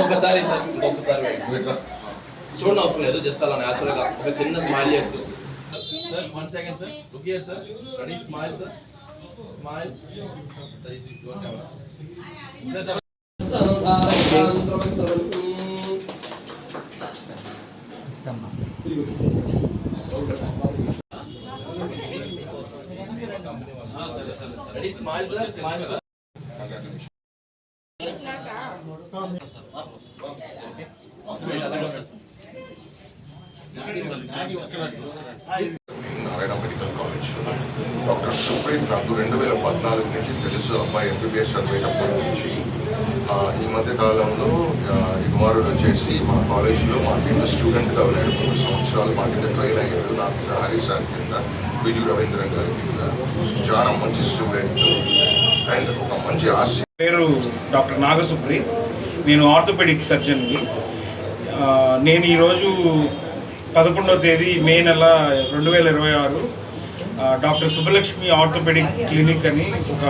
ఇంకొకసారి చూడండి అవసరం లేదు, జస్ట్ అలా న్యాచురల్గా ఒక చిన్న స్మైల్ చేస్తూ. Sir 1 second sir, look here sir, ready, smile sir, smile sir. Ready, smile sir, smile sir. Narayana medical college doctor Supreeth నాకు 2014 నుంచి తెలుసు. అబ్బాయి ఎంబీబీఎస్ చదివేటప్పటి నుంచి ఈ మధ్య కాలంలో కుమారుడు వచ్చేసి మా కాలేజ్లో మా కింద స్టూడెంట్గా వెళ్ళాడు. 3 సంవత్సరాలు మా కింద ట్రైన్ అయ్యాడు. నా కింద హరి సార్ కింద, విజు రవీంద్రన్ గారి కింద. చాలా మంచి స్టూడెంట్ అండ్ ఒక మంచి ఆశ. పేరు డాక్టర్ నాగసుప్రీత్, నేను ఆర్థోపెడిక్ సర్జన్ని. నేను ఈరోజు 11వ తేదీ మే నెల 2026 డాక్టర్ సుబ్బలక్ష్మి ఆర్థోపెడిక్ క్లినిక్ అని ఒక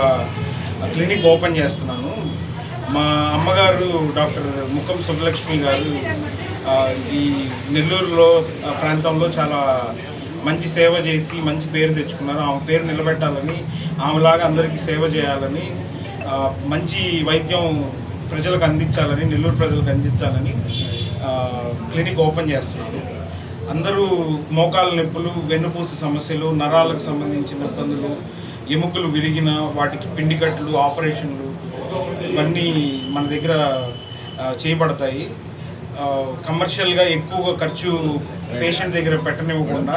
క్లినిక్ ఓపెన్ చేస్తున్నాను. మా అమ్మగారు డాక్టర్ ముఖం సుబ్బలక్ష్మి గారు ఈ నెల్లూరులో ప్రాంతంలో చాలా మంచి సేవ చేసి మంచి పేరు తెచ్చుకున్నారు. ఆమె పేరు నిలబెట్టాలని, ఆమెలాగా అందరికీ సేవ చేయాలని, మంచి వైద్యం ప్రజలకు అందించాలని, నెల్లూరు ప్రజలకు అందించాలని క్లినిక్ ఓపెన్ చేస్తున్నారు. అందరూ మోకాళ్ళ నొప్పులు, వెన్నుపూస సమస్యలు, నరాలకు సంబంధించిన ఇబ్బందులు, ఎముకలు విరిగిన వాటికి పిండికట్లు, ఆపరేషన్లు ఇవన్నీ మన దగ్గర చేయబడతాయి. కమర్షియల్గా ఎక్కువగా ఖర్చు పేషెంట్ దగ్గర పెట్టనివ్వకుండా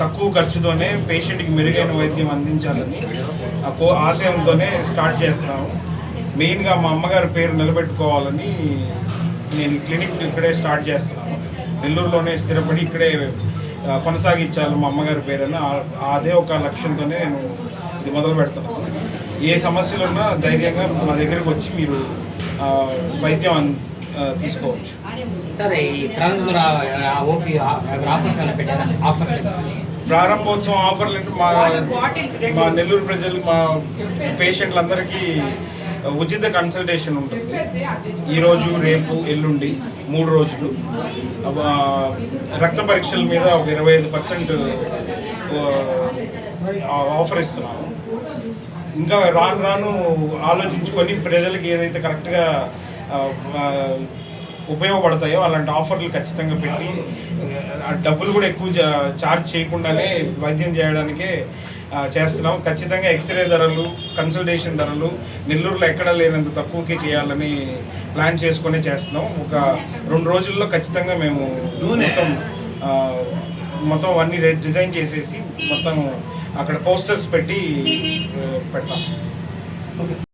తక్కువ ఖర్చుతోనే పేషెంట్కి మెరుగైన వైద్యం అందించాలని ఆశయంతోనే స్టార్ట్ చేస్తున్నాము. మెయిన్గా మా అమ్మగారి పేరు నిలబెట్టుకోవాలని నేను క్లినిక్ ఇక్కడే స్టార్ట్ చేస్తున్నాను. నెల్లూరులోనే స్థిరపడి ఇక్కడే కొనసాగించాలి మా అమ్మగారి పేరుని, అదే ఒక లక్ష్యంతోనే నేను ఇది మొదలు పెడుతున్నాను. ఏ సమస్యలున్నా ధైర్యంగా మా దగ్గరకు వచ్చి మీరు వైద్యం తీసుకోవచ్చు. సరే, ఈ ప్రారంభోత్సవం ఆఫర్లు అంటే మా నెల్లూరు ప్రజలు, మా పేషెంట్లందరికీ ఉచిత కన్సల్టేషన్ ఉంటుంది. ఈరోజు, రేపు, ఎల్లుండి 3 రోజులు. రక్త పరీక్షల మీద ఒక 25% ఆఫర్ ఇస్తున్నాము. ఇంకా రాను రాను ఆలోచించుకొని ప్రజలకు ఏదైతే కరెక్ట్గా ఉపయోగపడతాయో అలాంటి ఆఫర్లు ఖచ్చితంగా పెట్టి, డబ్బులు కూడా ఎక్కువ ఛార్జ్ చేయకుండానే వైద్యం చేయడానికే చేస్తున్నాం. ఖచ్చితంగా ఎక్స్రే ధరలు, కన్సల్టేషన్ ధరలు నెల్లూరులో ఎక్కడా లేనంత తక్కువకే చేయాలని ప్లాన్ చేసుకునే చేస్తున్నాం. ఒక 2 రోజుల్లో ఖచ్చితంగా మేము మొత్తం అన్ని డిజైన్ చేసేసి మొత్తం అక్కడ పోస్టర్స్ పెట్టి పెడతాం.